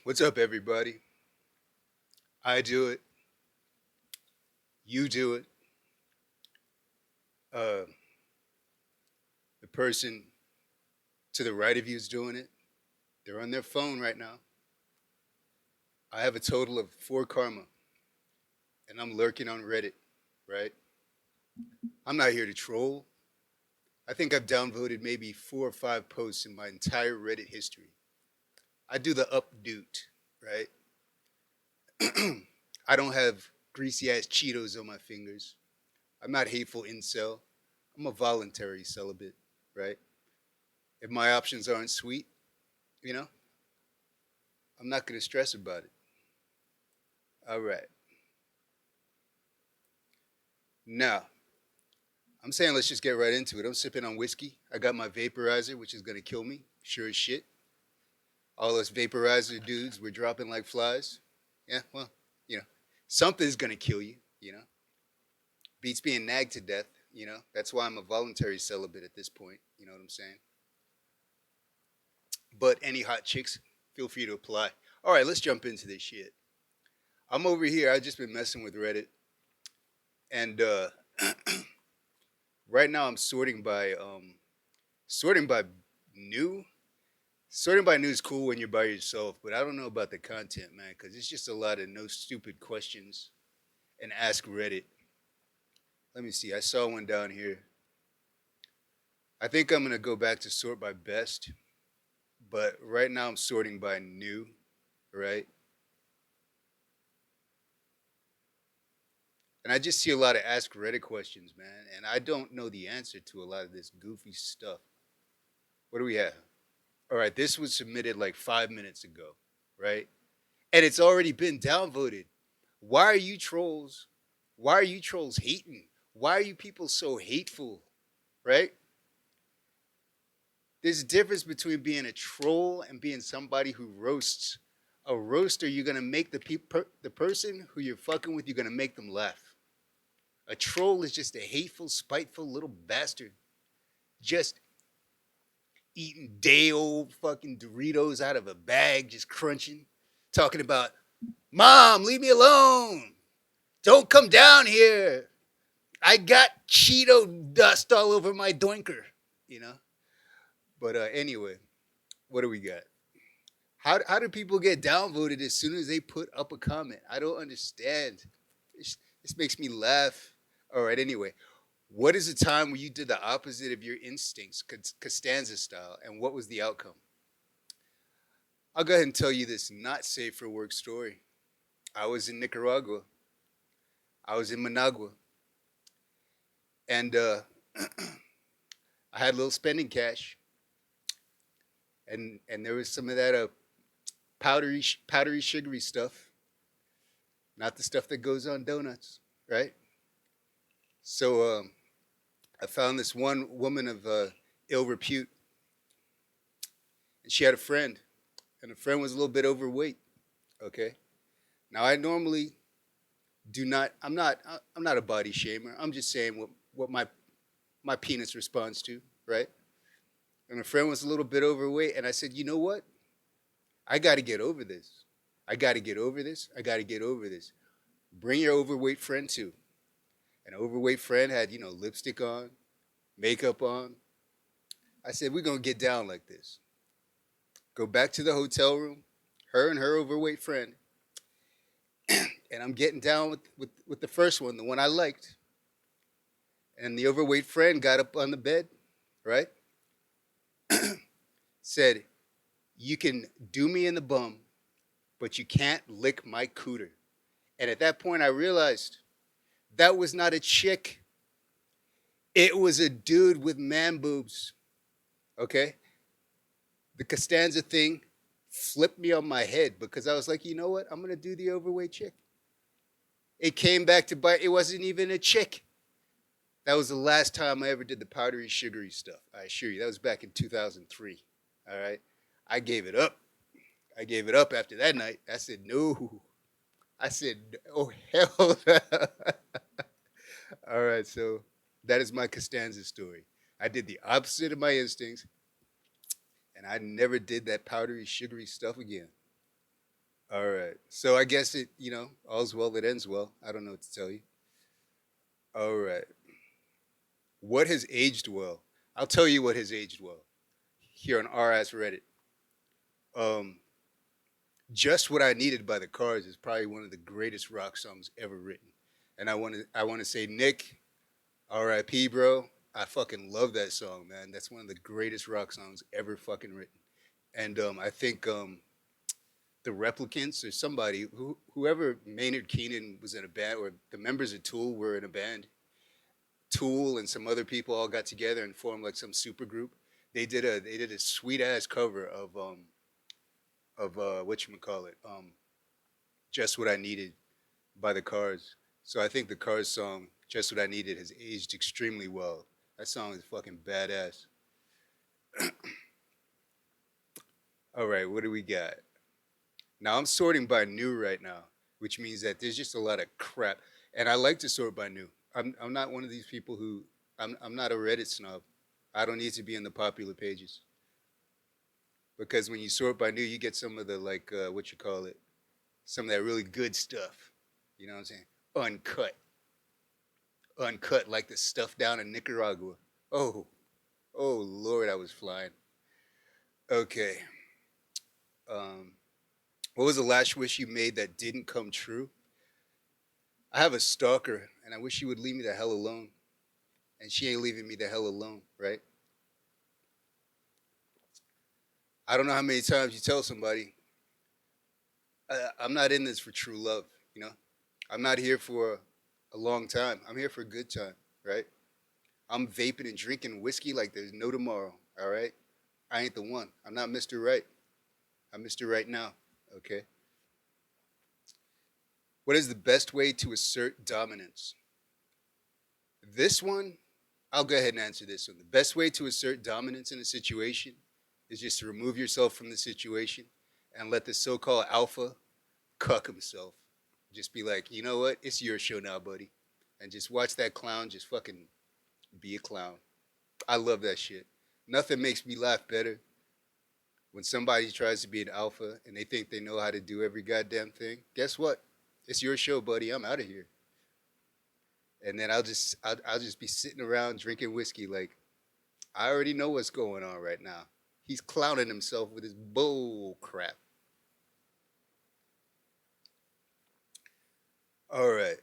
What's up, everybody? I do it. You do it. Uh, the person to the right of you is doing it. They're on their phone right now. I have a total of 4 karma, and I'm lurking on Reddit, right? I'm not here to troll. I think I've downvoted maybe 4 or 5 posts in my entire Reddit history. I do the updoot, right? I don't have greasy ass Cheetos on my fingers. I'm not hateful incel. I'm a voluntary celibate, right? If my options aren't sweet, you know, I'm not going to stress about it. All right. Now, I'm saying let's just get right into it. I'm sipping on whiskey. I got my vaporizer, which is going to kill me, sure as shit. All us vaporizer dudes, we're dropping like flies. Yeah, well, you know, something's going to kill you, you know. Beats being nagged to death, you know. That's why I'm a voluntary celibate at this point, you know what I'm saying? But any hot chicks, feel free to apply. All right, let's jump into this shit. I'm over here. I've just been messing with Reddit, and right now I'm sorting by new. Sorting by new is cool when you're by yourself, but I don't know about the content, man, because it's just a lot of no stupid questions and ask Reddit. Let me see. I saw one down here. I think I'm gonna go back to sort by best, but right now I'm sorting by new, right? And I just see a lot of ask Reddit questions, man, and I don't know the answer to a lot of this goofy stuff. What do we have? All right, this was submitted like 5 minutes ago, right? And it's already been downvoted. Why are you trolls? Why are you trolls hating? Why are you people so hateful, right? There's a difference between being a troll and being somebody who roasts. A roaster, you're gonna make the person who you're fucking with, you're gonna make them laugh. A troll is just a hateful, spiteful little bastard, just eating day old fucking Doritos out of a bag, just crunching, talking about, Mom, leave me alone. Don't come down here. I got Cheeto dust all over my doinker, you know? But anyway, what do we got? How do people get downvoted as soon as they put up a comment? I don't understand. This makes me laugh. All right, anyway. What is a time where you did the opposite of your instincts, Costanza style, and what was the outcome? I'll go ahead and tell you this not safe for work story. I was in Nicaragua. I was in Managua, and I had a little spending cash, and there was some of that powdery, sugary stuff, not the stuff that goes on donuts, right? So I found this one woman of ill repute, and she had a friend, and the friend was a little bit overweight. Okay, now I normally do not. I'm not a body shamer. I'm just saying what my penis responds to, right? And the friend was a little bit overweight, and I said, you know what? I got to get over this. I got to get over this. I got to get over this. Bring your overweight friend too. An overweight friend had, lipstick on, makeup on. I said, we're going to get down like this. Go back to the hotel room, her and her overweight friend. And I'm getting down with the first one, the one I liked. And the overweight friend got up on the bed, right? Said, you can do me in the bum, but you can't lick my cooter. And at that point, I realized that was not a chick. It was a dude with man boobs. Okay? The Costanza thing flipped me on my head because I was like, you know what? I'm going to do the overweight chick. It came back to bite. It wasn't even a chick. That was the last time I ever did the powdery, sugary stuff. I assure you. That was back in 2003. All right? I gave it up. I gave it up after that night. I said, no. I said, oh, hell no. All right, so that is my Costanza story. I did the opposite of my instincts, and I never did that powdery, sugary stuff again. All right. So I guess it, all's well that ends well. I don't know what to tell you. All right. What has aged well? I'll tell you what has aged well here on r ass Reddit. Um, Just What I Needed by the Cars is probably one of the greatest rock songs ever written. And I want to say, Nick, R.I.P., bro. I fucking love that song, man. That's one of the greatest rock songs ever fucking written. And I think the Replicants or somebody, whoever Maynard Keenan was in a band, or the members of Tool were in a band. Tool and some other people all got together and formed like some super group. They did a sweet ass cover of what you call it, Just What I Needed by the Cars. So I think the Cars song Just What I Needed has aged extremely well. That song is fucking badass. All right, what do we got? Now I'm sorting by new right now, which means that there's just a lot of crap. And I like to sort by new. I'm not one of these people who I'm not a Reddit snob. I don't need to be in the popular pages because when you sort by new, you get some of the like what you call it, some of that really good stuff. You know what I'm saying? Uncut, uncut like the stuff down in Nicaragua. Oh, oh Lord, I was flying. Okay. Um, what was the last wish you made that didn't come true? I have a stalker, and I wish she would leave me the hell alone. And she ain't leaving me the hell alone, right? I don't know how many times you tell somebody, I'm not in this for true love, you know? I'm not here for a long time. I'm here for a good time, right? I'm vaping and drinking whiskey like there's no tomorrow, all right? I ain't the one. I'm not Mr. Right. I'm Mr. Right now, okay? What is the best way to assert dominance? This one, I'll go ahead and answer this one. The best way to assert dominance in a situation is just to remove yourself from the situation and let the so called alpha cuck himself. Just be like, you know what? It's your show now, buddy. And just watch that clown just fucking be a clown. I love that shit. Nothing makes me laugh better when somebody tries to be an alpha and they think they know how to do every goddamn thing. Guess what? It's your show, buddy. I'm out of here. And then I'll just be sitting around drinking whiskey like I already know what's going on right now. He's clowning himself with his bull crap. All right.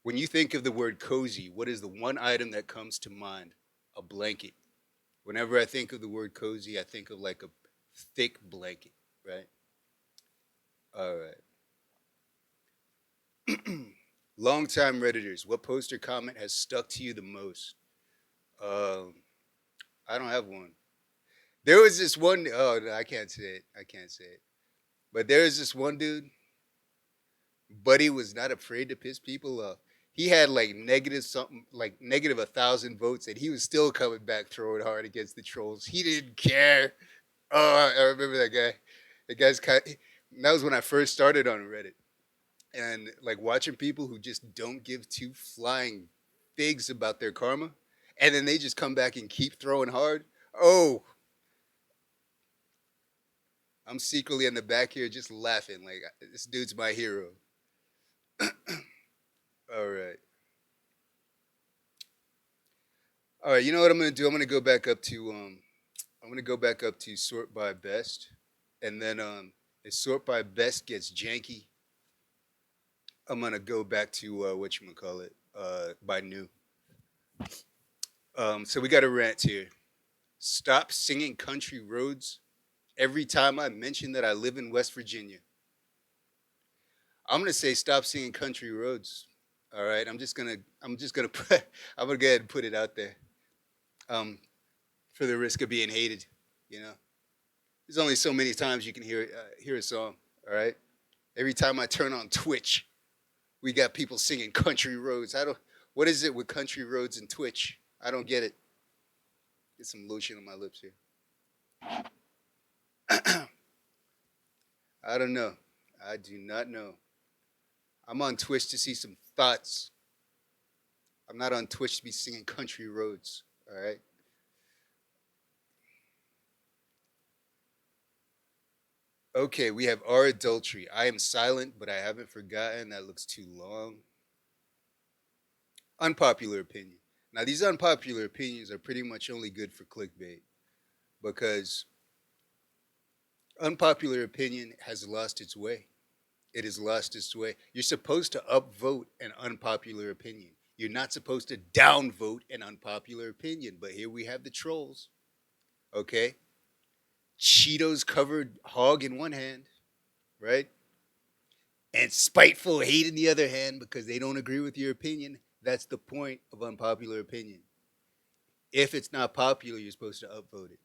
When you think of the word cozy, what is the one item that comes to mind? A blanket. Whenever I think of the word cozy, I think of like a thick blanket, right? All right. Longtime Redditors, what post or comment has stuck to you the most? Um, I don't have one. There was this one, oh, no, I can't say it. I can't say it. But there was this one dude, but he was not afraid to piss people off. He had like negative something, like negative 1,000 votes, and he was still coming back throwing hard against the trolls. He didn't care. Oh, I remember that guy. The guy's kind. That was when I first started on Reddit, and like watching people who just don't give two flying figs about their karma, and then they just come back and keep throwing hard. Oh, I'm secretly in the back here just laughing like this dude's my hero. All right. All right, you know what I'm gonna do? I'm gonna go back up to sort by best, and then if sort by best gets janky, I'm gonna go back to what you call it by new. So we got a rant here. Stop singing country roads every time I mention that I live in West Virginia. I'm gonna say stop singing country roads. All right, I'm just gonna put, I'm gonna go ahead and put it out there. Um, for the risk of being hated, you know. There's only so many times you can hear a song. All right. Every time I turn on Twitch, we got people singing country roads. I don't. What is it with country roads and Twitch? I don't get it. Get some lotion on my lips here. I don't know. I do not know. I'm on Twitch to see some thoughts. I'm not on Twitch to be singing country roads. All right. Okay, we have our adultery. I am silent, but I haven't forgotten. That looks too long. Unpopular opinion. Now, these unpopular opinions are pretty much only good for clickbait because unpopular opinion has lost its way. It has lost its way. You're supposed to upvote an unpopular opinion. You're not supposed to downvote an unpopular opinion. But here we have the trolls. Okay, Cheetos covered hog in one hand, right? And spiteful hate in the other hand because they don't agree with your opinion. That's the point of unpopular opinion. If it's not popular, you're supposed to upvote it.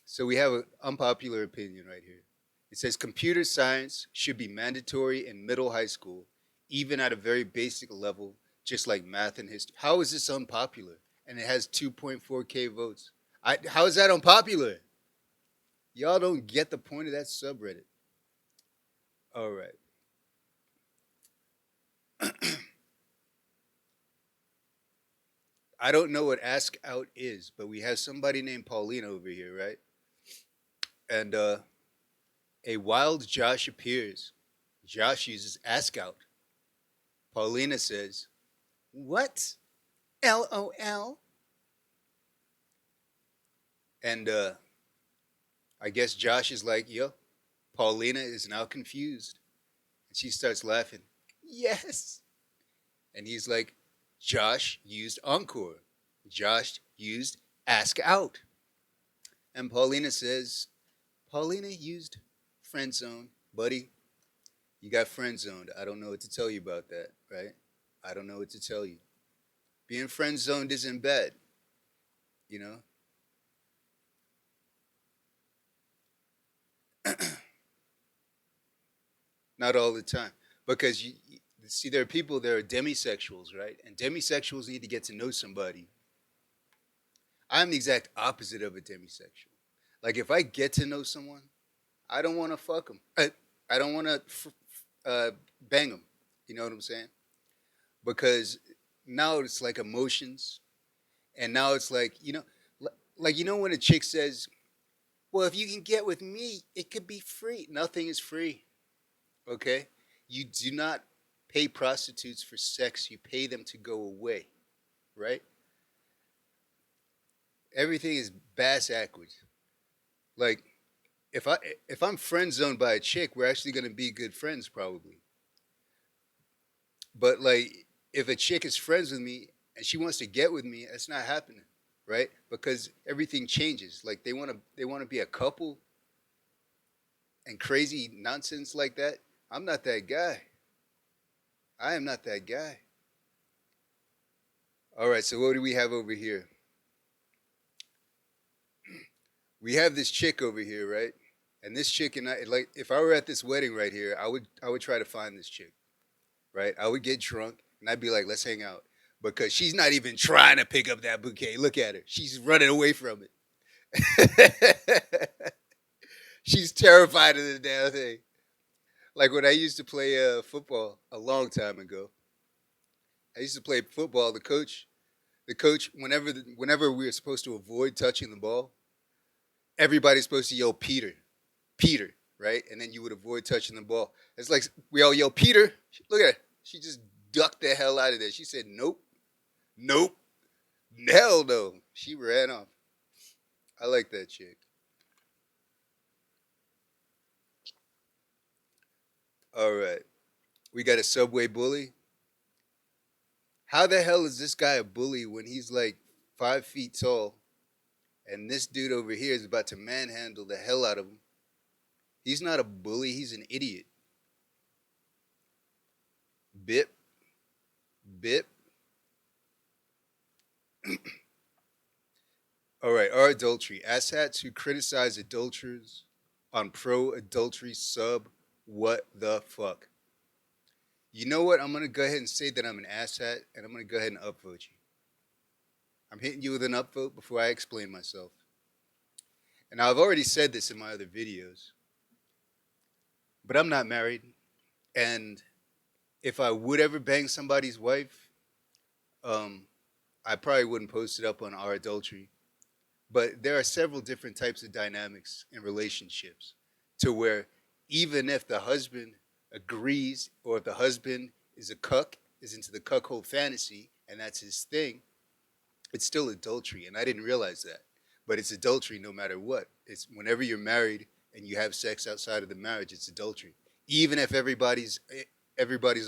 So we have an unpopular opinion right here. It says computer science should be mandatory in middle high school, even at a very basic level, just like math and history. How is this unpopular? And it has 2.4K votes. How is that unpopular? Y'all don't get the point of that subreddit. All right. I don't know what ask out is, but we have somebody named Paulina over here, right? And a wild Josh appears. Josh uses ask out. Paulina says, "What? LOL." And I guess Josh is like, "Yo, Paulina is now confused." And she starts laughing. Yes. And he's like, Josh used encore. Josh used ask out. And Paulina says, Paulina used friend zone. Buddy, you got friend zoned. I don't know what to tell you about that, right? I don't know what to tell you. Being friend zoned isn't bad, you know? Not all the time. Because you see, there are people that are demisexuals, right? And demisexuals need to get to know somebody. I'm the exact opposite of a demisexual. Like, if I get to know someone, I don't want to fuck them. I don't want to bang them. You know what I'm saying? Because now it's like emotions, and now it's like like when a chick says, "Well, if you can get with me, it could be free." Nothing is free. Okay, you do not pay prostitutes for sex. You pay them to go away, right? Everything is bass backwards. Like if I if I'm friend zoned by a chick, we're actually gonna be good friends probably. But like if a chick is friends with me and she wants to get with me, that's not happening, right? Because everything changes. Like they wanna be a couple and crazy nonsense like that. I'm not that guy. I am not that guy. All right, so what do we have over here? We have this chick over here, right? And this chick and I, like, if I were at this wedding right here, I would try to find this chick, right? I would get drunk and I'd be like, let's hang out, because she's not even trying to pick up that bouquet. Look at her, she's running away from it. She's terrified of the damn thing. Like when I used to play football a long time ago, I used to play football. The coach, whenever we were supposed to avoid touching the ball, everybody's supposed to yell Peter, Peter, right? And then you would avoid touching the ball. It's like we all yell Peter. Look at her. She just ducked the hell out of there. She said, "Nope, nope, hell no." She ran off. I like that chick. All right, we got a subway bully. How the hell is this guy a bully when he's like 5 feet tall, and this dude over here is about to manhandle the hell out of him? He's not a bully. He's an idiot. Bip, bip. All right, our adultery. Asshats who criticize adulterers on pro adultery sub. What the fuck? You know what? I'm gonna go ahead and say that I'm an asshat, and I'm gonna go ahead and upvote you. I'm hitting you with an upvote before I explain myself. And I've already said this in my other videos, but I'm not married, and if I would ever bang somebody's wife, um, I probably wouldn't post it up on our adultery. But there are several different types of dynamics in relationships to where even if the husband agrees or if the husband is a cuck, is into the cuckold fantasy, and that's his thing, it's still adultery. And I didn't realize that. But it's adultery no matter what. It's whenever you're married and you have sex outside of the marriage, it's adultery. Even if everybody's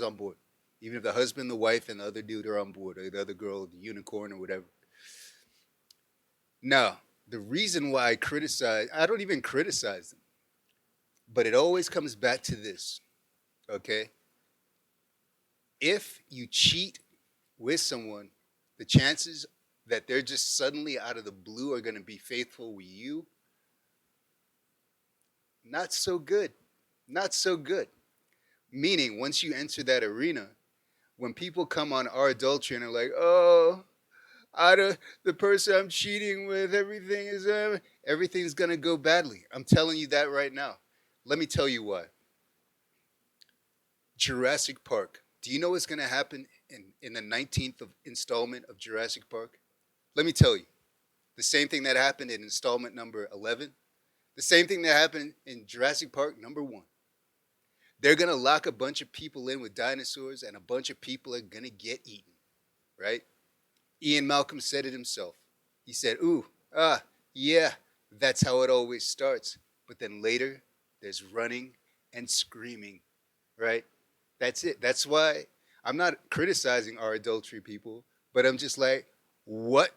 on board. Even if the husband, the wife, and the other dude are on board, or the other girl, the unicorn, or whatever. Now, the reason why I don't even criticize them, but it always comes back to this, okay? If you cheat with someone, the chances that they're just suddenly out of the blue are going to be faithful with you, not so good. Not so good. Meaning, once you enter that arena, when people come on our adultery and are like, oh, the person I'm cheating with, everything's gonna go badly. I'm telling you that right now. Let me tell you why. Jurassic Park. Do you know what's gonna happen in the 19th installment of Jurassic Park? Let me tell you. The same thing that happened in installment number 11. The same thing that happened in Jurassic Park number 1. They're gonna lock a bunch of people in with dinosaurs, and a bunch of people are gonna get eaten, right? Ian Malcolm said it himself. He said, ooh, yeah, that's how it always starts. But then later, there's running and screaming, right? That's it. That's why I'm not criticizing our adultery people, but I'm just like, what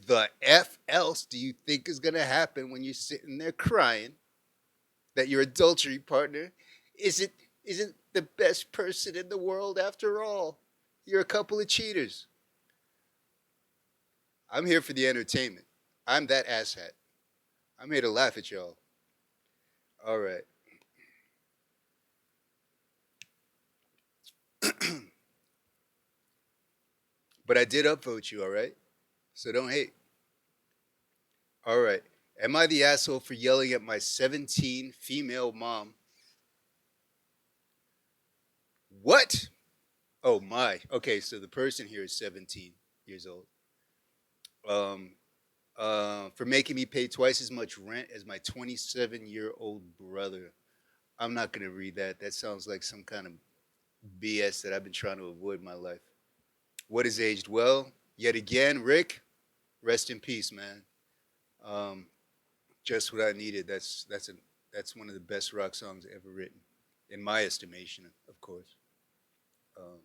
the F else do you think is going to happen when you're sitting there crying that your adultery partner isn't the best person in the world after all? You're a couple of cheaters. I'm here for the entertainment. I'm that asshat. I'm here to laugh at y'all. All right. But I did upvote you, all right? So don't hate. All right. Am I the asshole for yelling at my 17 female mom? What? Oh my. Okay, so the person here is 17 years old. For making me pay twice as much rent as my 27-year-old brother. I'm not gonna read that. That sounds like some kind of BS that I've been trying to avoid in my life. What is aged well? Yet again, Rick, rest in peace, man. Um, just what I needed. That's one of the best rock songs ever written, in my estimation, of course. Um,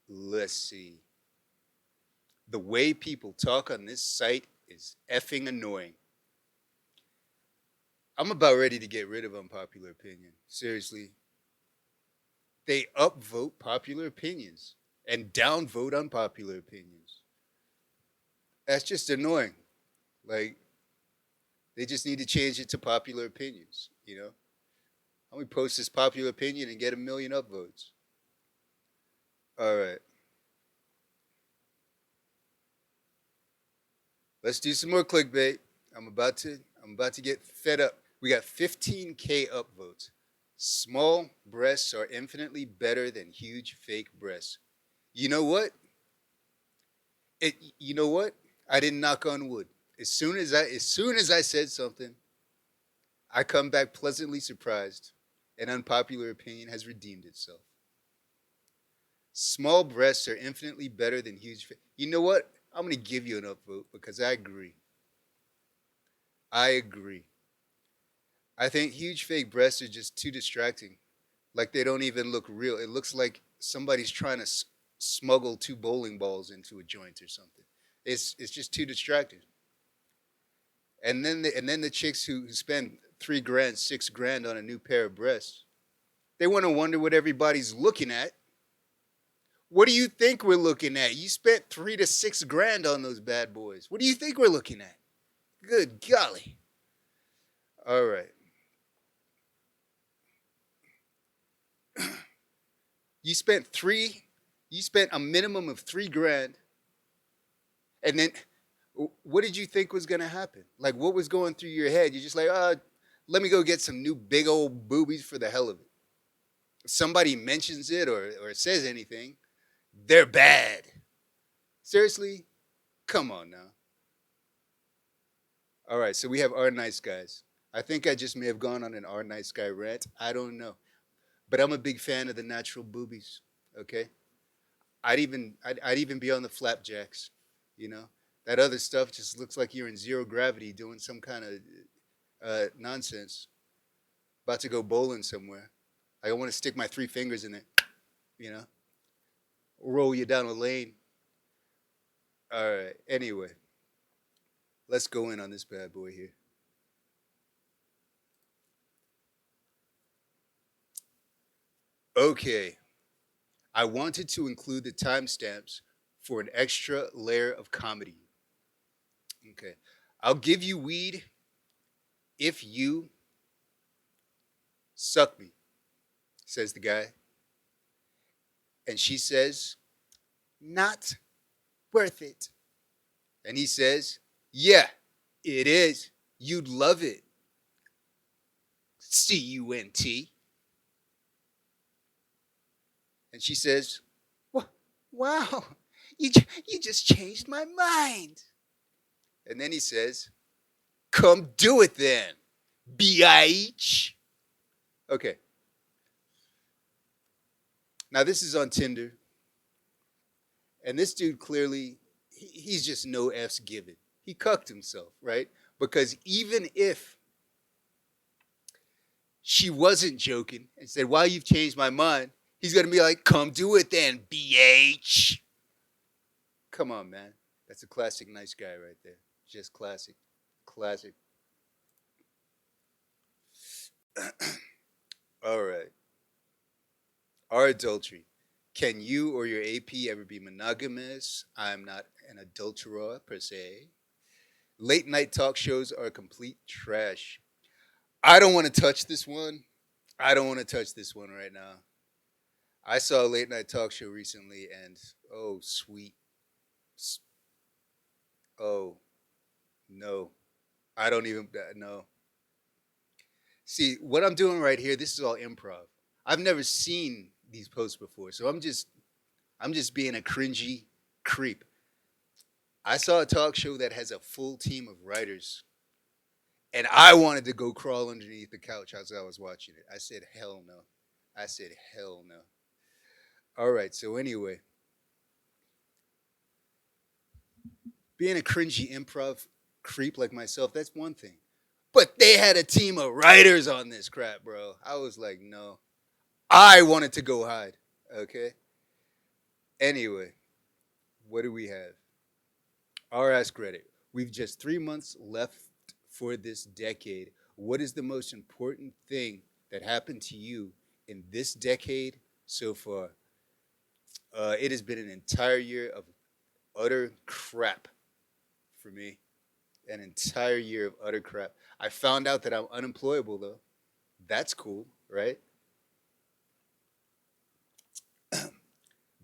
let's see. The way people talk on this site is effing annoying. I'm about ready to get rid of unpopular opinion. Seriously. They upvote popular opinions and downvote unpopular opinions. That's just annoying. Like, they just need to change it to popular opinions, you know? How we post this popular opinion and get 1,000,000 upvotes? All right. Let's do some more clickbait. I'm about to get fed up. We got 15K upvotes. Small breasts are infinitely better than huge fake breasts. You know what? You know what? I didn't knock on wood. As soon as I said something, I come back pleasantly surprised. An unpopular opinion has redeemed itself. Small breasts are infinitely better than huge. You know what? I'm going to give you an upvote because I agree. I agree. I think huge fake breasts are just too distracting. Like they don't even look real. It looks like somebody's trying to smuggle 2 bowling balls into a joint or something. It's just too distracting. And then the chicks who spend $3,000, $6,000 on a new pair of breasts, they want to wonder what everybody's looking at. What do you think we're looking at? You spent $3,000 to $6,000 on those bad boys. What do you think we're looking at? Good golly. All right. You spent a minimum of $3,000, and then what did you think was gonna happen? Like, what was going through your head? You're just like, let me go get some new big old boobies for the hell of it. If somebody mentions it or says anything, they're bad. Seriously? Come on now. All right, so we have our nice guys. I think I just may have gone on an our nice guy rant. I don't know. But I'm a big fan of the natural boobies. Okay? I'd even be on the flapjacks, you know? That other stuff just looks like you're in zero gravity doing some kind of nonsense. About to go bowling somewhere. I want to stick my three fingers in it, you know? Roll you down a lane. All right. Anyway, let's go in on this bad boy here. Okay. I wanted to include the timestamps for an extra layer of comedy. Okay. I'll give you weed if you suck me, says the guy. And she says, not worth it. And he says, yeah, it is. You'd love it. CUNT. And she says, wow, you just changed my mind. And then he says, come do it then, bitch. Okay. Now this is on Tinder. And this dude clearly, he's just no F's given. He cucked himself, right? Because even if she wasn't joking and said, wow, you've changed my mind, he's going to be like, come do it then, BH. Come on, man. That's a classic nice guy right there. Just classic. Classic. All right. Our adultery. Can you or your AP ever be monogamous? I'm not an adulterer per se. Late night talk shows are complete trash. I don't want to touch this one. I don't want to touch this one right now. I saw a late night talk show recently, and oh, sweet. Oh, no. I don't even know. See, what I'm doing right here, this is all improv. I've never seen these posts before, so I'm just being a cringy creep. I saw a talk show that has a full team of writers, and I wanted to go crawl underneath the couch as I was watching it. I said, hell no. I said, hell no. All right, so anyway, being a cringy improv creep like myself, that's one thing. But they had a team of writers on this crap, bro. I was like, no. I wanted to go hide. Okay. Anyway, what do we have? R Ask Reddit. We've just 3 months left for this decade. What is the most important thing that happened to you in this decade so far? It has been an entire year of utter crap for me. An entire year of utter crap. I found out that I'm unemployable though. That's cool, right?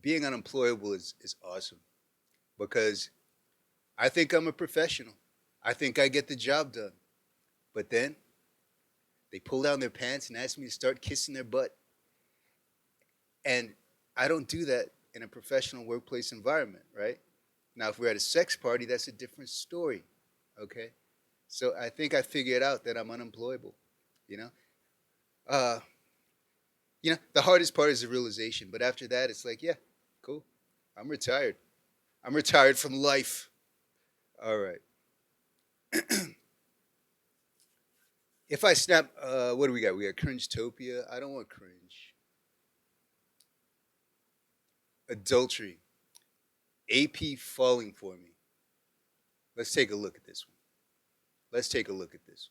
Being unemployable is awesome because I think I'm a professional. I think I get the job done. But then they pull down their pants and ask me to start kissing their butt. And I don't do that in a professional workplace environment, right? Now, if we're at a sex party, that's a different story, okay? So I think I figured out that I'm unemployable, you know? Uh, the hardest part is the realization. But after that, it's like, yeah, cool. I'm retired. I'm retired from life. All right. If I snap, what do we got? We got Cringe-topia. I don't want cringe. Adultery. AP falling for me. Let's take a look at this one. Let's take a look at this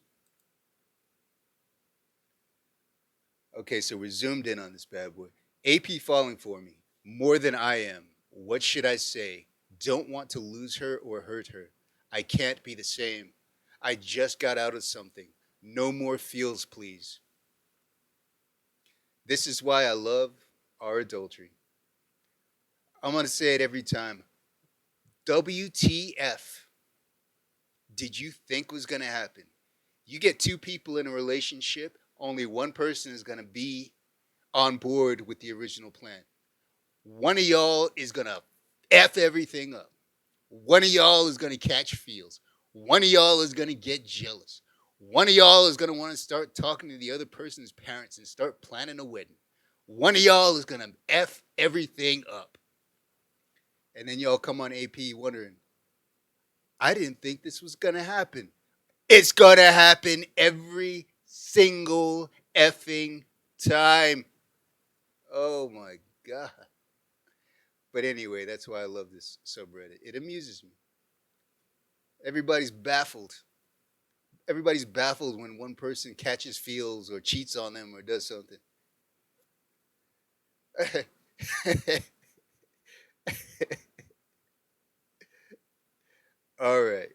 one. Okay, so we're zoomed in on this bad boy. AP falling for me. More than I am. What should I say? Don't want to lose her or hurt her. I can't be the same. I just got out of something. No more feels, please. This is why I love our adultery. I'm going to say it every time. WTF did you think was going to happen? You get two people in a relationship, only one person is going to be on board with the original plan. One of y'all is going to F everything up. One of y'all is going to catch feels. One of y'all is going to get jealous. One of y'all is going to want to start talking to the other person's parents and start planning a wedding. One of y'all is going to F everything up. And then y'all come on AP wondering, I didn't think this was going to happen. It's going to happen every single effing time. Oh my God. But anyway, that's why I love this subreddit. It amuses me. Everybody's baffled. Everybody's baffled when one person catches feels or cheats on them or does something. All right.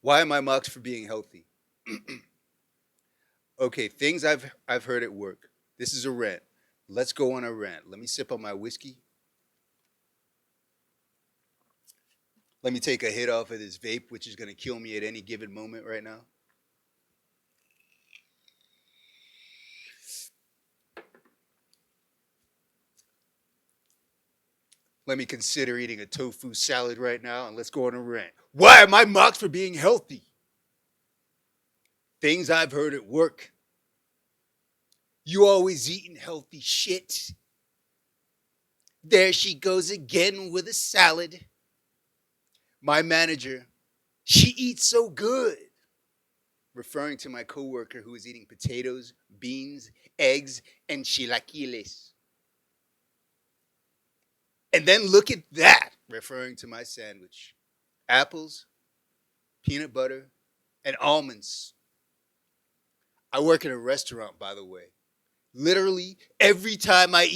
Why am I mocked for being healthy? Okay, things I've heard at work. This is a rant. Let's go on a rant. Let me sip on my whiskey. Let me take a hit off of this vape, which is going to kill me at any given moment right now. Let me consider eating a tofu salad right now, and let's go on a rant. Why am I mocked for being healthy? Things I've heard at work. You always eating healthy shit. There she goes again with a salad. My manager, she eats so good. Referring to my coworker who is eating potatoes, beans, eggs, and chilaquiles. And then look at that, referring to my sandwich. Apples, peanut butter, and almonds. I work in a restaurant, by the way. Literally, every time I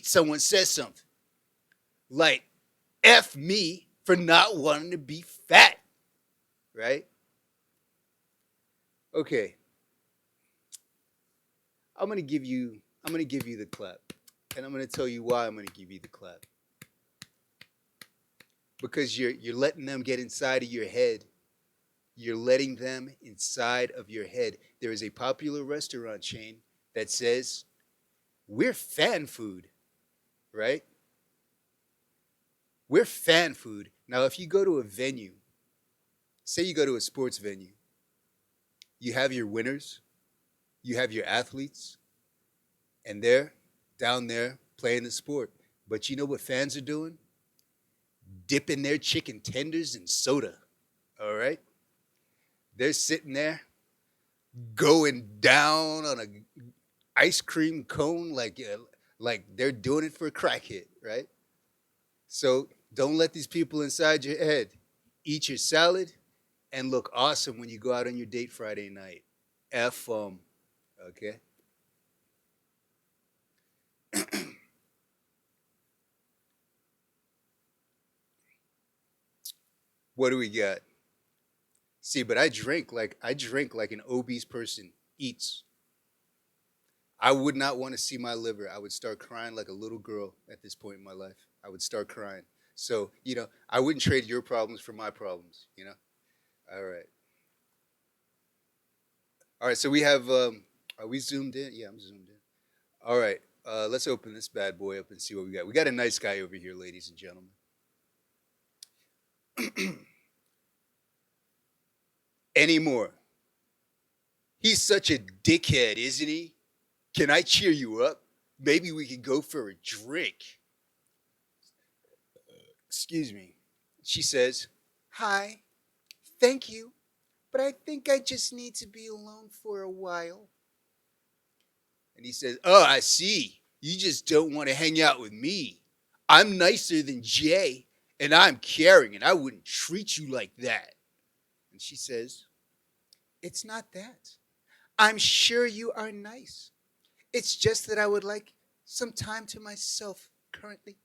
someone says something. Like, F me for not wanting to be fat. Right? Okay. I'm gonna give you the clap. And I'm gonna tell you why I'm gonna give you the clap. Because you're letting them get inside of your head. You're letting them inside of your head. There is a popular restaurant chain that says, we're fan food, right? We're fan food. Now, if you go to a venue, say you go to a sports venue, you have your winners, you have your athletes, and they're down there playing the sport. But you know what fans are doing? Dipping their chicken tenders in soda, all right? They're sitting there going down on a ice cream cone like they're doing it for a crackhead, right? So don't let these people inside your head. Eat your salad and look awesome when you go out on your date Friday night. F okay? What do we got? See, but I drink like an obese person eats. I would not want to see my liver. I would start crying like a little girl at this point in my life. I would start crying. So, I wouldn't trade your problems for my problems. All right. All right, so we have are we zoomed in? Yeah, I'm zoomed in. All right. Let's open this bad boy up and see what we got. We got a nice guy over here, ladies and gentlemen. Anymore. He's such a dickhead, isn't he? Can I cheer you up? Maybe we could go for a drink. Excuse me. She says, hi, thank you, but I think I just need to be alone for a while. And he says, oh, I see. You just don't want to hang out with me. I'm nicer than Jay, and I'm caring, and I wouldn't treat you like that. And she says, it's not that. I'm sure you are nice. It's just that I would like some time to myself currently.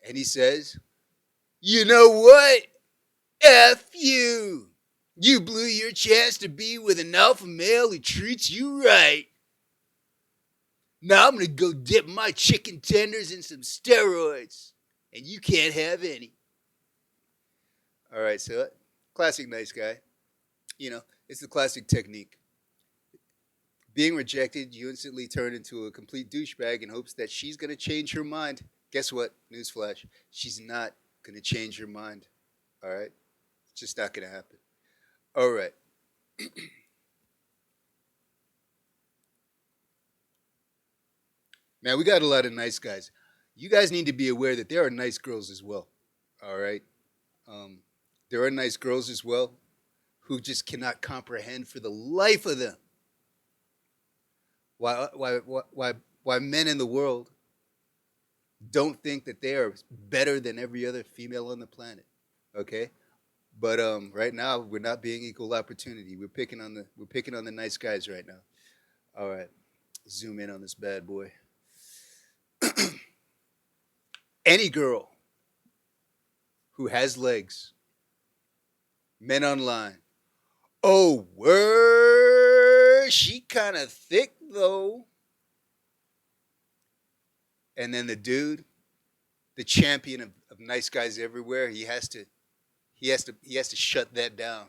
And he says, you know what? F you. You blew your chance to be with an alpha male who treats you right. Now I'm going to go dip my chicken tenders in some steroids. And you can't have any. All right, so classic nice guy. It's the classic technique. Being rejected, you instantly turn into a complete douchebag in hopes that she's going to change her mind. Guess what? Newsflash. She's not going to change her mind. All right? It's just not going to happen. All right. Man, we got a lot of nice guys. You guys need to be aware that there are nice girls as well. All right? Um, there are nice girls as well who just cannot comprehend for the life of them why men in the world don't think that they are better than every other female on the planet. Okay? But right now we're not being equal opportunity. We're picking on the nice guys right now. All right, zoom in on this bad boy. Any girl who has legs, men online. Oh, word, she kind of thick though. And then the dude, the champion of nice guys everywhere, he has to shut that down.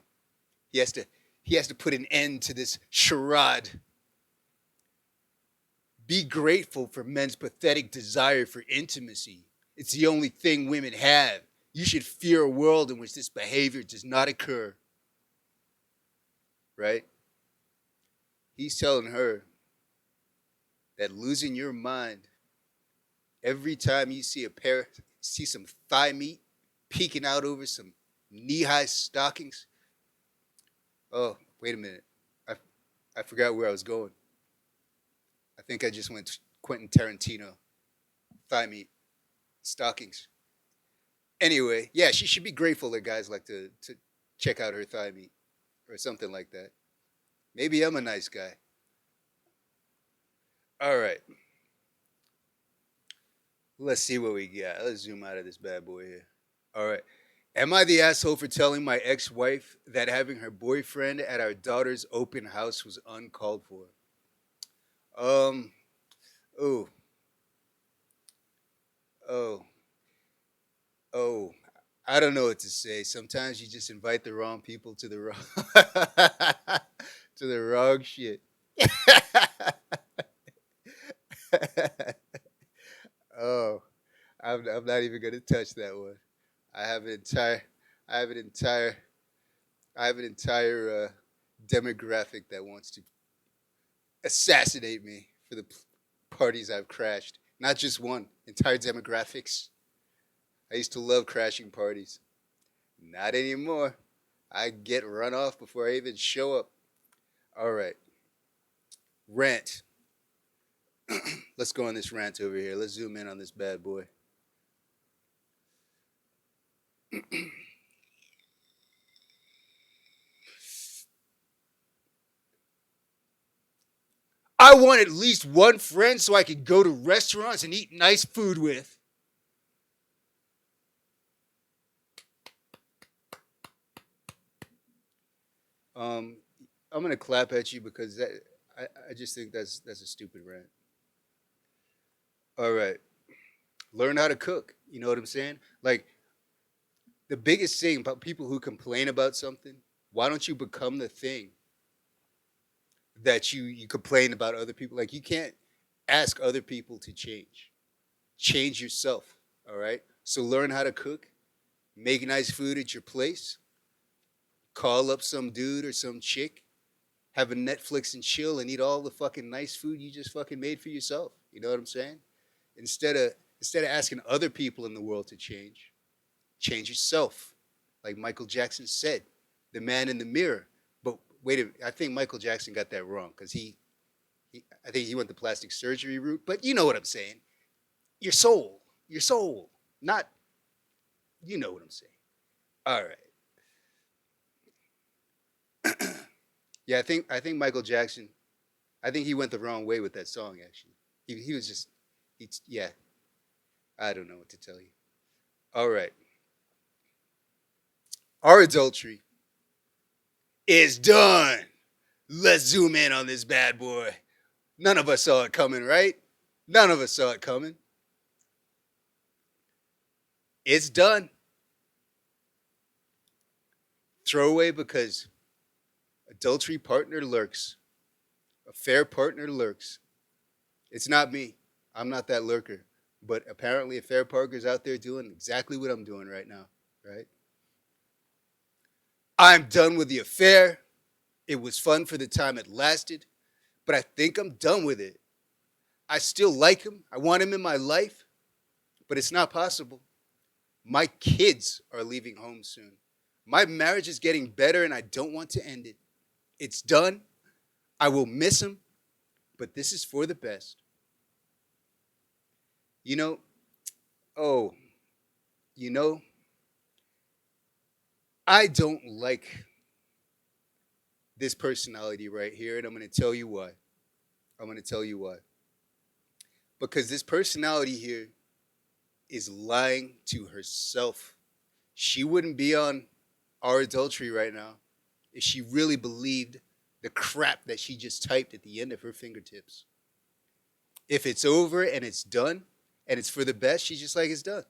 He has to put an end to this charade. Be grateful for men's pathetic desire for intimacy. It's the only thing women have. You should fear a world in which this behavior does not occur. Right? He's telling her that losing your mind every time you see some thigh meat peeking out over some knee-high stockings. Oh, wait a minute. I forgot where I was going. I think I just went Quentin Tarantino. Thigh meat, stockings. Anyway, yeah, she should be grateful that guys like to check out her thigh meat or something like that. Maybe I'm a nice guy. All right. Let's see what we got. Let's zoom out of this bad boy here. All right. Am I the asshole for telling my ex-wife that having her boyfriend at our daughter's open house was uncalled for? Um, oh, oh, oh. I don't know what to say. Sometimes you just invite the wrong people to the wrong to the wrong shit. Oh, I'm not even gonna touch that one. I have an entire, I have an entire, I have an entire demographic that wants to assassinate me for the parties I've crashed. Not just one, entire demographics. I used to love crashing parties. Not anymore. I get run off before I even show up. All right, rant. Let's go on this rant over here. Let's zoom in on this bad boy. I want at least one friend so I could go to restaurants and eat nice food with. Um, I'm gonna clap at you because I just think that's a stupid rant. All right, learn how to cook. You know what I'm saying? Like the biggest thing about people who complain about something, why don't you become the thing that you complain about other people? Like you can't ask other people to change. Change yourself. All right. So learn how to cook, make nice food at your place, call up some dude or some chick, have a Netflix and chill and eat all the fucking nice food you just fucking made for yourself. You know what I'm saying? Instead of asking other people in the world to change yourself. Like Michael Jackson said, the man in the mirror. But wait a minute, I think Michael Jackson got that wrong because I think he went the plastic surgery route. But you know what I'm saying? Your soul, not you know what I'm saying. All right. Yeah, I think Michael Jackson. I think he went the wrong way with that song. Actually, he was just yeah. I don't know what to tell you. All right, our adultery is done. Let's zoom in on this bad boy. None of us saw it coming, right? None of us saw it coming. It's done. Throwaway because adultery partner lurks. A fair partner lurks. It's not me. I'm not that lurker. But apparently, a fair Parker's out there doing exactly what I'm doing right now, right? I'm done with the affair. It was fun for the time it lasted, but I think I'm done with it. I still like him. I want him in my life, but it's not possible. My kids are leaving home soon. My marriage is getting better and I don't want to end it. It's done. I will miss him, but this is for the best. You know, oh, you know, I don't like this personality right here, and I'm going to tell you why. I'm going to tell you why. Because this personality here is lying to herself. She wouldn't be on our adultery right now if she really believed the crap that she just typed at the end of her fingertips. If it's over and it's done and it's for the best, she's just like, it's done.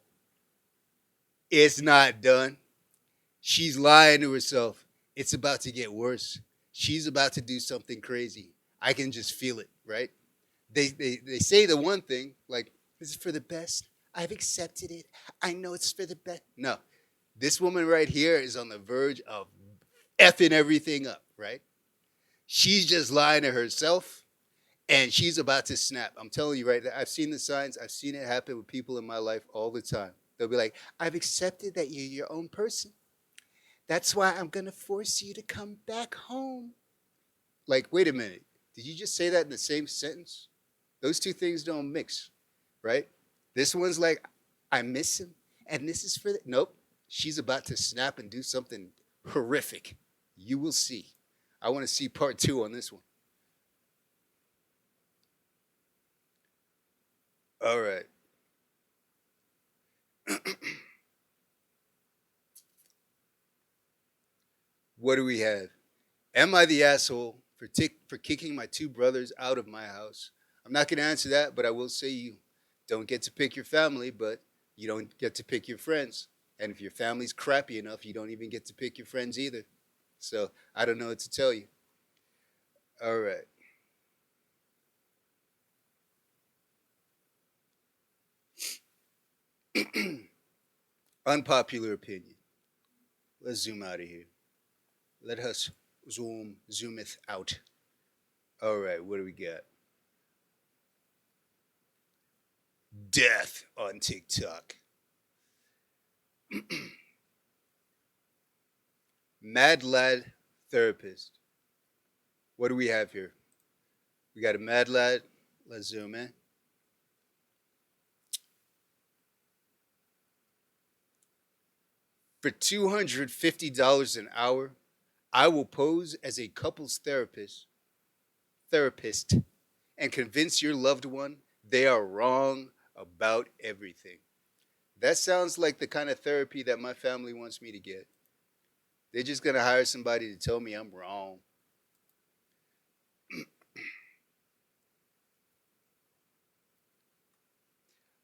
It's not done. She's lying to herself. It's about to get worse. She's about to do something crazy. I can just feel it, right? They say the one thing, like, this is for the best. I've accepted it. I know it's for the best. No, this woman right here is on the verge of effing everything up, right? She's just lying to herself and she's about to snap. I'm telling you right now, I've seen the signs. I've seen it happen with people in my life all the time. They'll be like, I've accepted that you're your own person. That's why I'm going to force you to come back home. Like, wait a minute. Did you just say that in the same sentence? Those two things don't mix, right? This one's like, I miss him, and this is for the. Nope. She's about to snap and do something horrific. You will see. I want to see part two on this one. All right. What do we have? Am I the asshole for kicking my two brothers out of my house? I'm not going to answer that, but I will say you don't get to pick your family, but you don't get to pick your friends. And if your family's crappy enough, you don't even get to pick your friends either. So I don't know what to tell you. All right. Unpopular opinion. Let's zoom out of here. Let us zoometh out. All right, what do we got? Death on TikTok. Mad lad therapist. What do we have here? We got a mad lad. Let's zoom in. For $250 an hour, I will pose as a couples therapist, and convince your loved one they are wrong about everything. That sounds like the kind of therapy that my family wants me to get. They're just gonna hire somebody to tell me I'm wrong.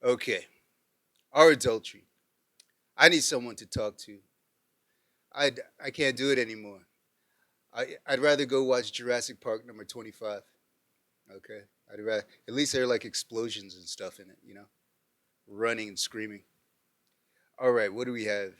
Okay, our adultery. I need someone to talk to. I can't do it anymore. I'd rather go watch Jurassic Park number 25. Okay, I'd rather at least there are like explosions and stuff in it, running and screaming. All right, what do we have?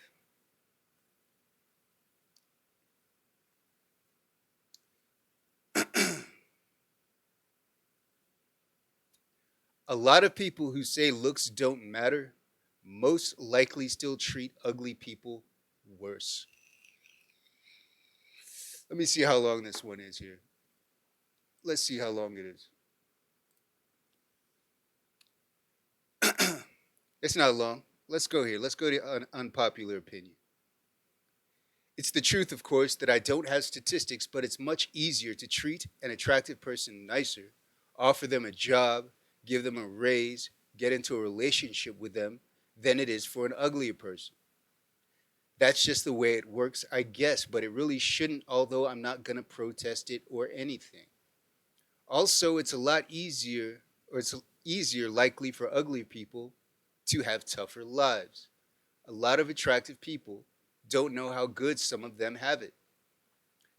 A lot of people who say looks don't matter most likely still treat ugly people worse. Let me see how long this one is here. Let's see how long it is. It's not long. Let's go here. Let's go to unpopular opinion. It's the truth, of course, that I don't have statistics, but it's much easier to treat an attractive person nicer, offer them a job, give them a raise, get into a relationship with them than it is for an uglier person. That's just the way it works, I guess, but it really shouldn't, although I'm not going to protest it or anything. Also, it's a lot easier, or it's easier likely for ugly people to have tougher lives. A lot of attractive people don't know how good some of them have it.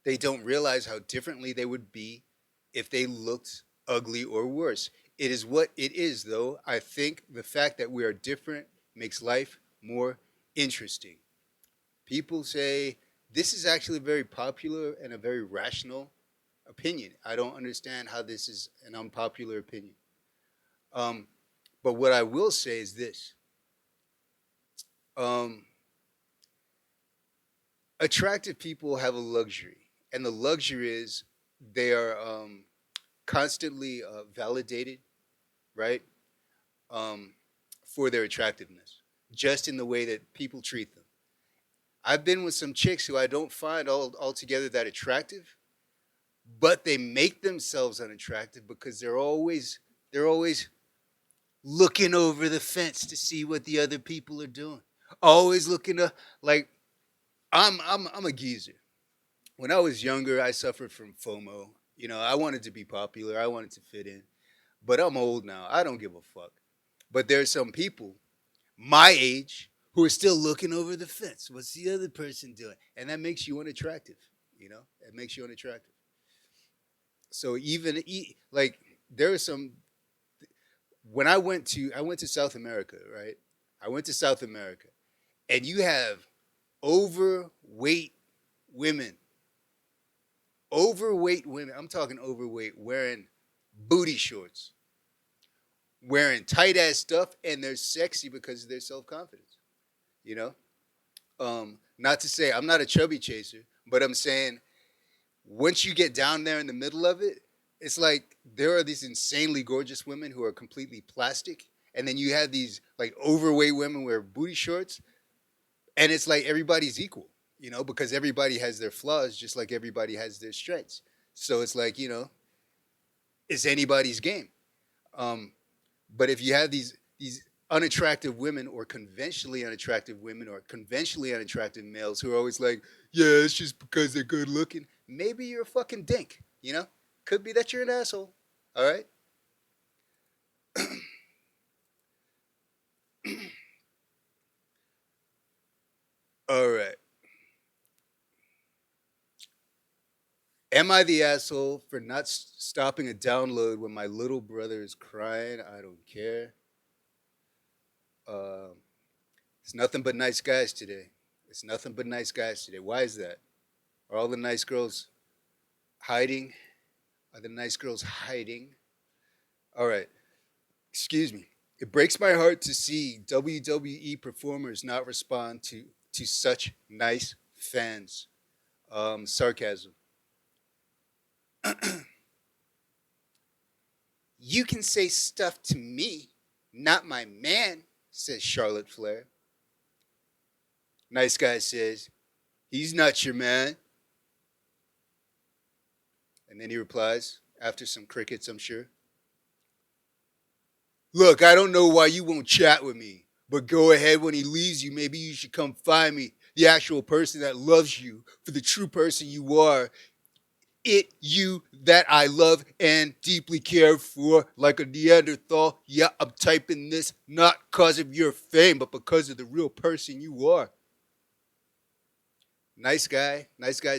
They don't realize how differently they would be if they looked ugly or worse. It is what it is, though. I think the fact that we are different makes life more interesting. People say this is actually very popular and a very rational opinion. I don't understand how this is an unpopular opinion. Um, but what I will say is this: um, attractive people have a luxury, and the luxury is they are constantly validated, right, um, for their attractiveness, just in the way that people treat them. I've been with some chicks who I don't find altogether that attractive, but they make themselves unattractive because they're always looking over the fence to see what the other people are doing. Always looking to like I'm a geezer. When I was younger, I suffered from FOMO. You know, I wanted to be popular. I wanted to fit in. But I'm old now. I don't give a fuck. But there's some people my age who are still looking over the fence. What's the other person doing? And that makes you unattractive. You know, it makes you unattractive. So like there are some when I went to South America, right? I went to South America, and you have overweight women, overweight women. I'm talking overweight, wearing booty shorts, wearing tight ass stuff, and they're sexy because of their self confidence. You know, not to say I'm not a chubby chaser, but I'm saying once you get down there in the middle of it, it's like there are these insanely gorgeous women who are completely plastic, and then you have these like overweight women wear booty shorts, and it's like everybody's equal, because everybody has their flaws, just like everybody has their strengths. So it's like it's anybody's game. Um, but if you have these unattractive women or conventionally unattractive women or conventionally unattractive males who are always like, yeah, it's just because they're good looking. Maybe you're a fucking dink, Could be that you're an asshole. All right? All right. Am I the asshole for not stopping a download when my little brother is crying? I don't care. Um, it's nothing but nice guys today. It's nothing but nice guys today. Why is that? Are all the nice girls hiding? Are the nice girls hiding? All right. Excuse me. It breaks my heart to see WWE performers not respond to such nice fans. Sarcasm. You can say stuff to me, not my man, says Charlotte Flair. Nice guy says, he's not your man. And then he replies, after some crickets, I'm sure. Look, I don't know why you won't chat with me, but go ahead when he leaves you. Maybe you should come find me, the actual person that loves you for the true person you are. You that I love and deeply care for, like a Neanderthal. Yeah, I'm typing this not because of your fame, but because of the real person you are. Nice guy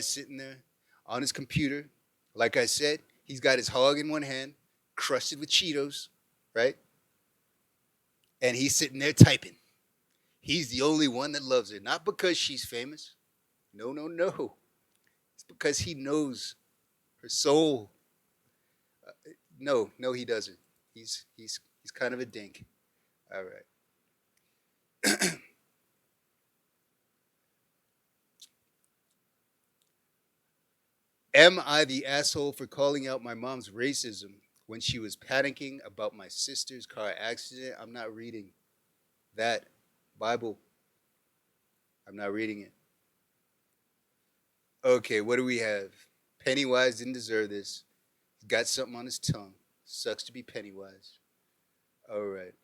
sitting there on his computer. Like I said, he's got his hog in one hand, crusted with Cheetos, right? And he's sitting there typing. He's the only one that loves her, not because she's famous. No, no, no. It's because he knows her soul. No, no, he doesn't. He's kind of a dink. All right. Am I the asshole for calling out my mom's racism when she was panicking about my sister's car accident? I'm not reading that Bible. I'm not reading it. Okay, what do we have? Pennywise didn't deserve this. He's got something on his tongue. Sucks to be Pennywise. All right.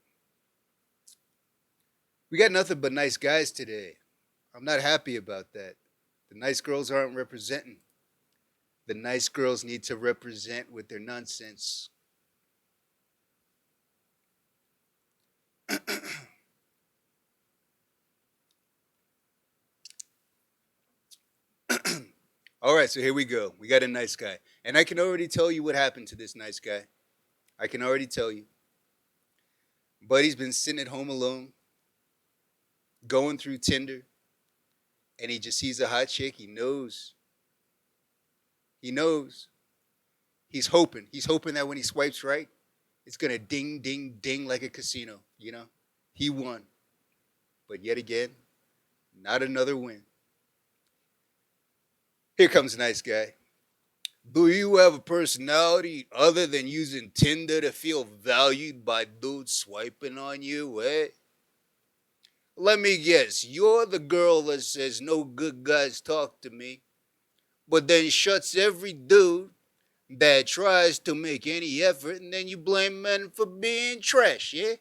We got nothing but nice guys today. I'm not happy about that. The nice girls aren't representing. The nice girls need to represent with their nonsense. All right, so here we go. We got a nice guy. And I can already tell you what happened to this nice guy. I can already tell you. Buddy's been sitting at home alone, going through Tinder, and he just sees a hot chick. He knows. He knows. He's hoping. He's hoping that when he swipes right, it's going to ding, ding, ding like a casino, you know? He won. But yet again, not another win. Here comes a nice guy. Do you have a personality other than using Tinder to feel valued by dudes swiping on you, eh? Let me guess, you're the girl that says no good guys talk to me, but then shuts every dude that tries to make any effort, and then you blame men for being trash, yeah?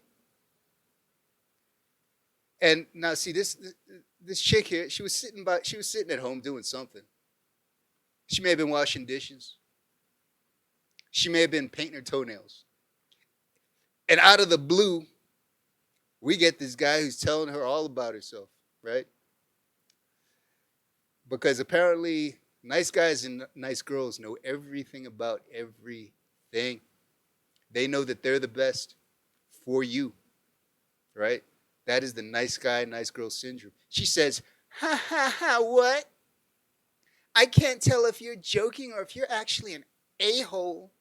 And now see this chick here, she was sitting at home doing something. She may have been washing dishes. She may have been painting her toenails. And out of the blue, we get this guy who's telling her all about herself, right? Because apparently nice guys and nice girls know everything about everything. They know that they're the best for you, right? That is the nice guy, nice girl syndrome. She says, ha ha ha, what? I can't tell if you're joking or if you're actually an a-hole.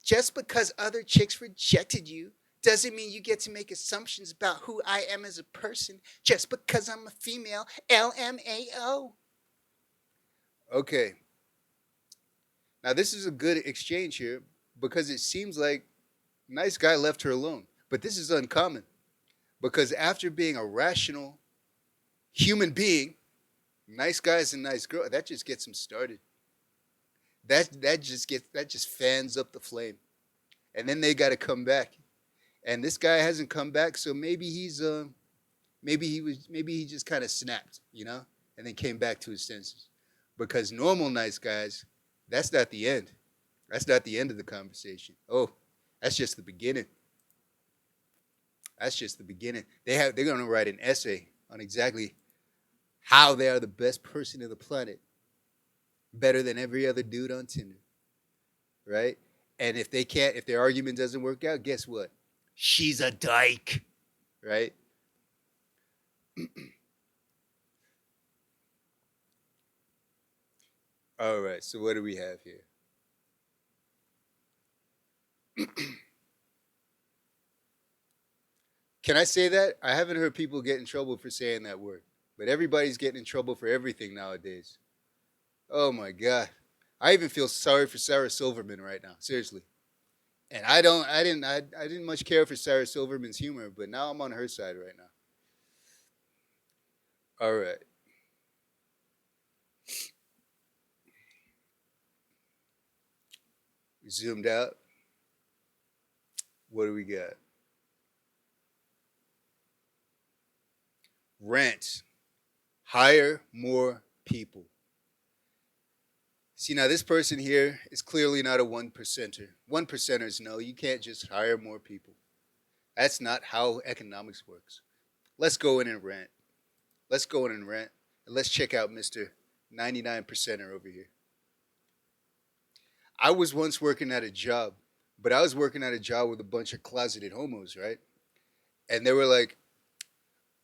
Just because other chicks rejected you doesn't mean you get to make assumptions about who I am as a person just because I'm a female. LMAO. Okay. Now this is a good exchange here because it seems like nice guy left her alone. But this is uncommon because after being a rational human being, nice guys and nice girls, that just gets them started. That just fans up the flame. And then they got to come back. And this guy hasn't come back, so maybe he just kind of snapped, you know, and then came back to his senses. Because normal nice guys, that's not the end. That's not the end of the conversation. Oh, that's just the beginning. That's just the beginning. They're going to write an essay on exactly how they are the best person in the planet, better than every other dude on Tinder, right? And if their argument doesn't work out, guess what? She's a dyke, right? All right, so what do we have here? Can I say that? I haven't heard people get in trouble for saying that word, but everybody's getting in trouble for everything nowadays. Oh my God. I even feel sorry for Sarah Silverman right now, seriously. And I didn't much care for Sarah Silverman's humor, but now I'm on her side right now. All right. Zoomed out. What do we got? Rent. Hire more people. See, now this person here is clearly not a one percenter. One percenters know you can't just hire more people. That's not how economics works. Let's go in and rent. Let's go in and rent. And let's check out Mr. 99 percenter over here. I was once working at a job, but I was working at a job with a bunch of closeted homos, right? And they were like,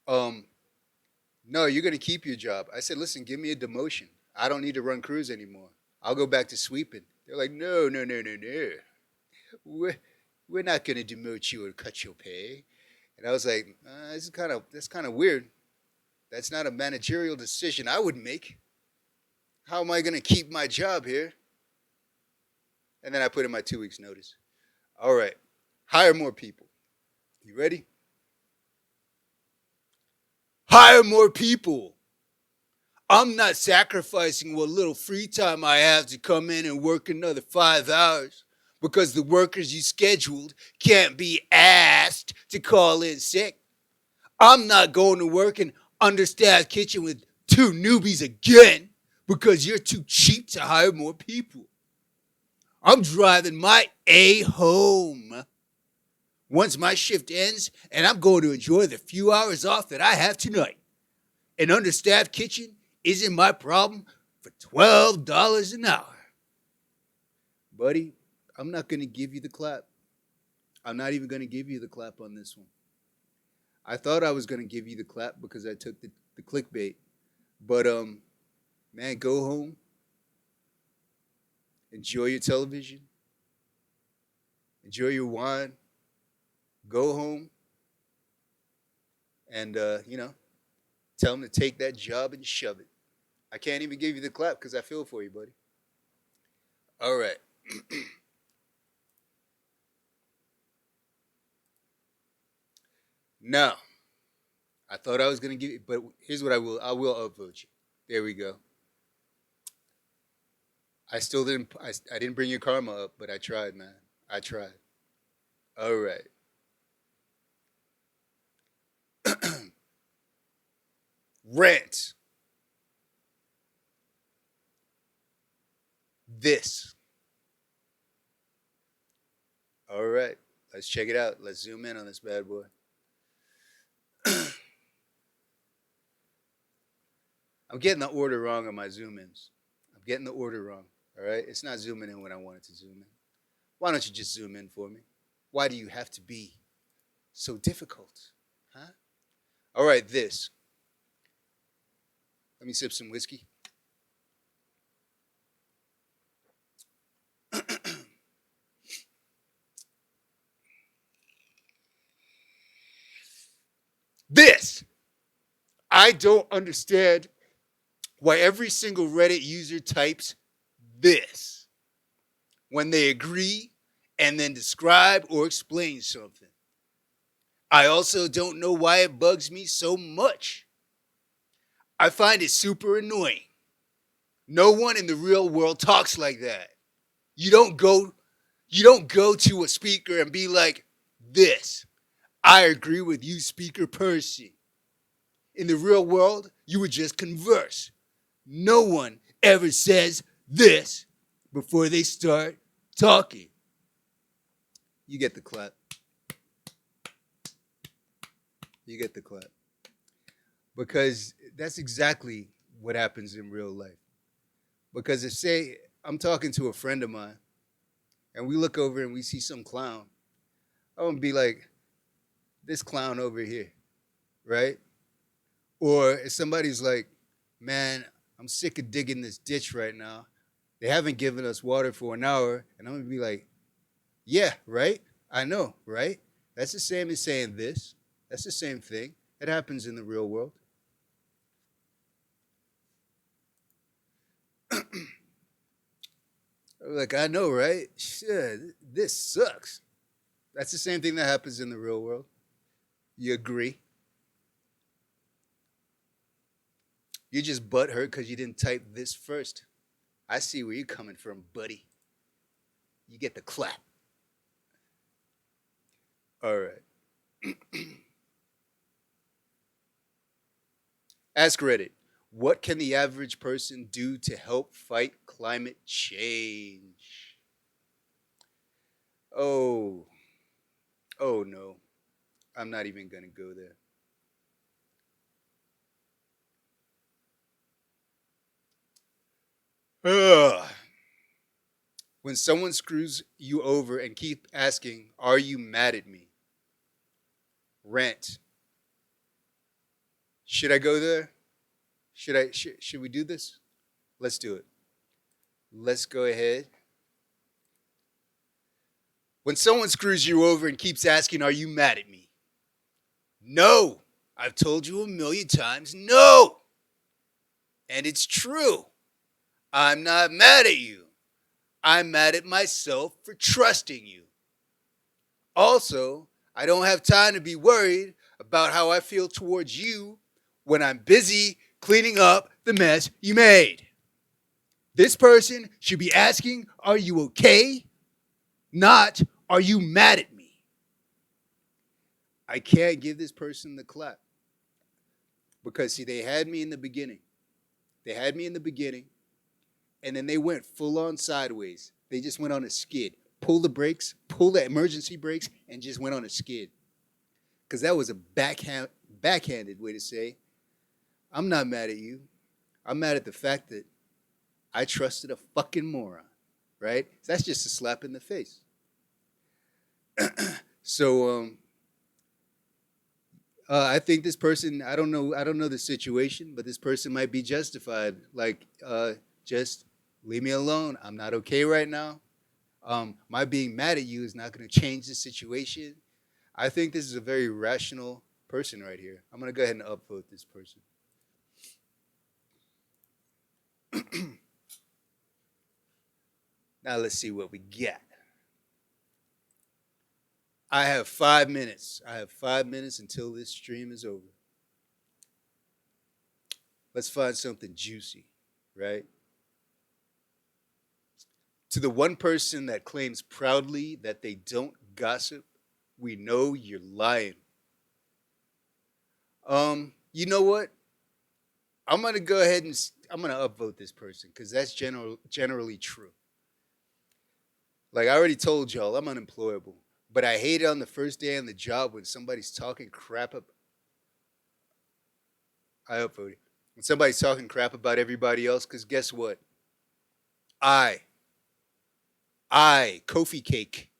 no, you're going to keep your job. I said, listen, give me a demotion. I don't need to run crews anymore. I'll go back to sweeping. They're like, no. We're not going to demote you or cut your pay. And I was like, that's kind of weird. That's not a managerial decision I would make. How am I going to keep my job here? And then I put in my 2 weeks notice. All right, hire more people. You ready? Hire more people. I'm not sacrificing what little free time I have to come in and work another 5 hours because the workers you scheduled can't be asked to call in sick. I'm not going to work in understaffed kitchen with 2 newbies again because you're too cheap to hire more people. I'm driving my A home once my shift ends, and I'm going to enjoy the few hours off that I have tonight. An understaffed kitchen isn't my problem for $12 an hour. Buddy, I'm not gonna give you the clap. I'm not even gonna give you the clap on this one. I thought I was gonna give you the clap because I took the clickbait. But man, go home, enjoy your television, enjoy your wine, go home, and tell them to take that job and shove it. I can't even give you the clap because I feel for you, buddy. All right. Now, I thought I was gonna give you, but here's what I will. I will upvote you. There we go. I still didn't. I didn't bring your karma up, but I tried, man. I tried. All right. Rant. This. All right. Let's check it out. Let's zoom in on this bad boy. I'm getting the order wrong on my zoom ins. I'm getting the order wrong. All right. It's not zooming in when I want it to zoom in. Why don't you just zoom in for me? Why do you have to be so difficult? Huh? All right. This. Let me sip some whiskey. This. I don't understand why every single Reddit user types this when they agree and then describe or explain something. I also don't know why it bugs me so much. I find it super annoying. No one in the real world talks like that. You don't go to a speaker and be like, this. I agree with you, speaker person. In the real world, you would just converse. No one ever says this before they start talking. You get the clap. You get the clap. Because that's exactly what happens in real life. Because if, say, I'm talking to a friend of mine and we look over and we see some clown, I'm going to be like, this clown over here, right? Or if somebody's like, man, I'm sick of digging this ditch right now. They haven't given us water for an hour. And I'm going to be like, yeah, right? I know, right? That's the same as saying this. That's the same thing. It happens in the real world. Like, I know, right? Shit, this sucks. That's the same thing that happens in the real world. You agree? You just butthurt because you didn't type this first. I see where you're coming from, buddy. You get the clap. All right. Ask Reddit, what can the average person do to help fight climate change? Oh, oh no. I'm not even going to go there. Ugh. When someone screws you over and keep asking, are you mad at me? Rant. Should I go there? Should we do this? Let's do it. Let's go ahead. When someone screws you over and keeps asking, are you mad at me? No. I've told you a million times, no. And it's true. I'm not mad at you. I'm mad at myself for trusting you. Also, I don't have time to be worried about how I feel towards you when I'm busy cleaning up the mess you made. This person should be asking, are you okay? Not, are you mad at me? I can't give this person the clap. Because, see, they had me in the beginning. They had me in the beginning, and then they went full on sideways. They just went on a skid. Pull the brakes, pull the emergency brakes, and just went on a skid. Because that was a backhanded way to say, I'm not mad at you. I'm mad at the fact that I trusted a fucking moron, right? That's just a slap in the face. So I think this person, I don't know the situation, but this person might be justified. Like, just leave me alone. I'm not okay right now. My being mad at you is not going to change the situation. I think this is a very rational person right here. I'm going to go ahead and upvote this person. Now let's see what we get. I have 5 minutes. I have 5 minutes until this stream is over. Let's find something juicy, right? To the one person that claims proudly that they don't gossip, we know you're lying. You know what? I'm gonna go ahead and I'm gonna upvote this person because that's generally true. Like I already told y'all, I'm unemployable, but I hate it on the first day on the job when somebody's talking crap. I upvoted when somebody's talking crap about everybody else. Because guess what? I Kofi Cake.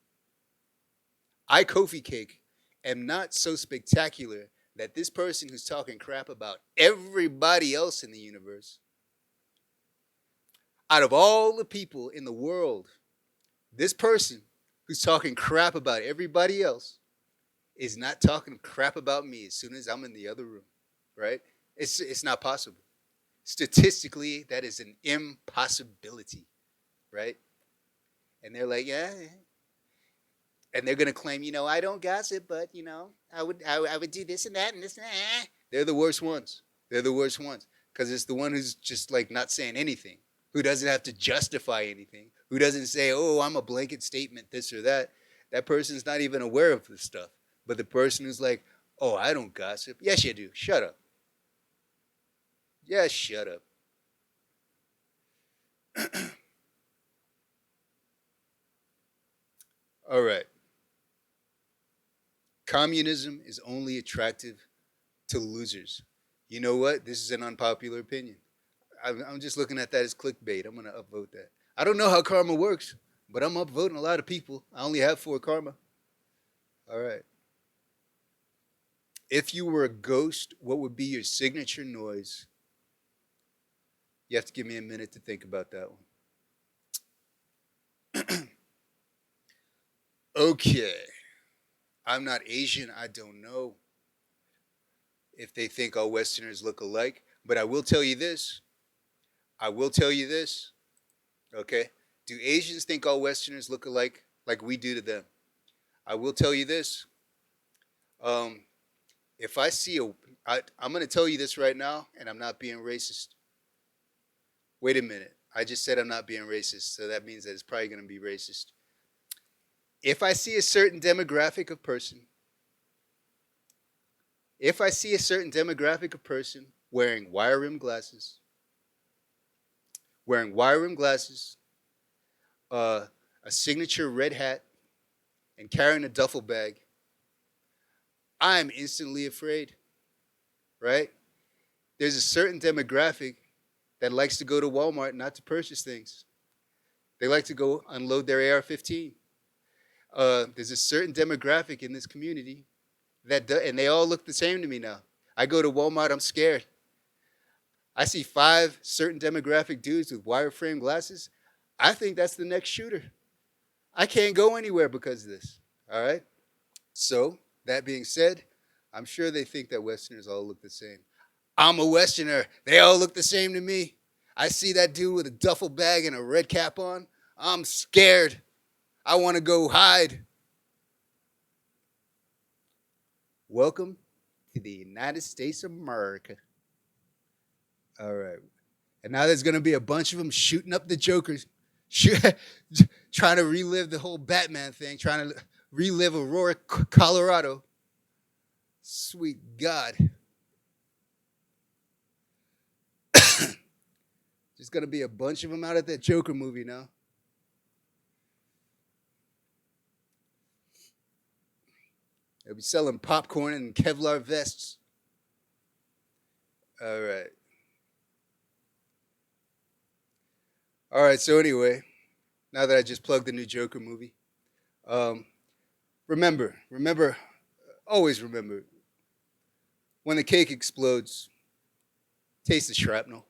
Kofi Cake am not so spectacular that this person who's talking crap about everybody else in the universe, out of all the people in the world, this person who's talking crap about everybody else is not talking crap about me as soon as I'm in the other room, right? It's not possible. Statistically, that is an impossibility, right? And they're like, yeah. And they're gonna claim, I don't gossip, but I would do this and that and this and that. They're the worst ones. They're the worst ones because it's the one who's just like not saying anything, who doesn't have to justify anything, who doesn't say, oh, I'm a blanket statement, this or that. That person's not even aware of this stuff. But the person who's like, oh, I don't gossip. Yes, you do. Shut up. Yeah, shut up. All right. Communism is only attractive to losers. You know what? This is an unpopular opinion. I'm just looking at that as clickbait. I'm going to upvote that. I don't know how karma works, but I'm upvoting a lot of people. I only have 4 karma. All right. If you were a ghost, what would be your signature noise? You have to give me a minute to think about that one. Okay. I'm not Asian. I don't know if they think all Westerners look alike, but I will tell you this. Okay? Do Asians think all Westerners look alike like we do to them? I will tell you this. If I see I'm going to tell you this right now, and I'm not being racist. Wait a minute. I just said I'm not being racist, so that means that it's probably going to be racist. If I see a certain demographic of person wearing wire rim glasses, a signature red hat, and carrying a duffel bag, I'm instantly afraid, right? There's a certain demographic that likes to go to Walmart not to purchase things. They like to go unload their AR-15. There's a certain demographic in this community and they all look the same to me now. I go to Walmart, I'm scared. I see 5 certain demographic dudes with wireframe glasses. I think that's the next shooter. I can't go anywhere because of this. All right? So, that being said, I'm sure they think that Westerners all look the same. I'm a Westerner. They all look the same to me. I see that dude with a duffel bag and a red cap on. I'm scared. I want to go hide. Welcome to the United States of America. All right. And now there's going to be a bunch of them shooting up the Jokers, trying to relive the whole Batman thing, trying to relive Aurora, Colorado. Sweet God. There's going to be a bunch of them out at that Joker movie now. They'll be selling popcorn and Kevlar vests. All right. So anyway, Now that I just plugged the new Joker movie, um, remember, always remember, when the cake explodes, taste the shrapnel.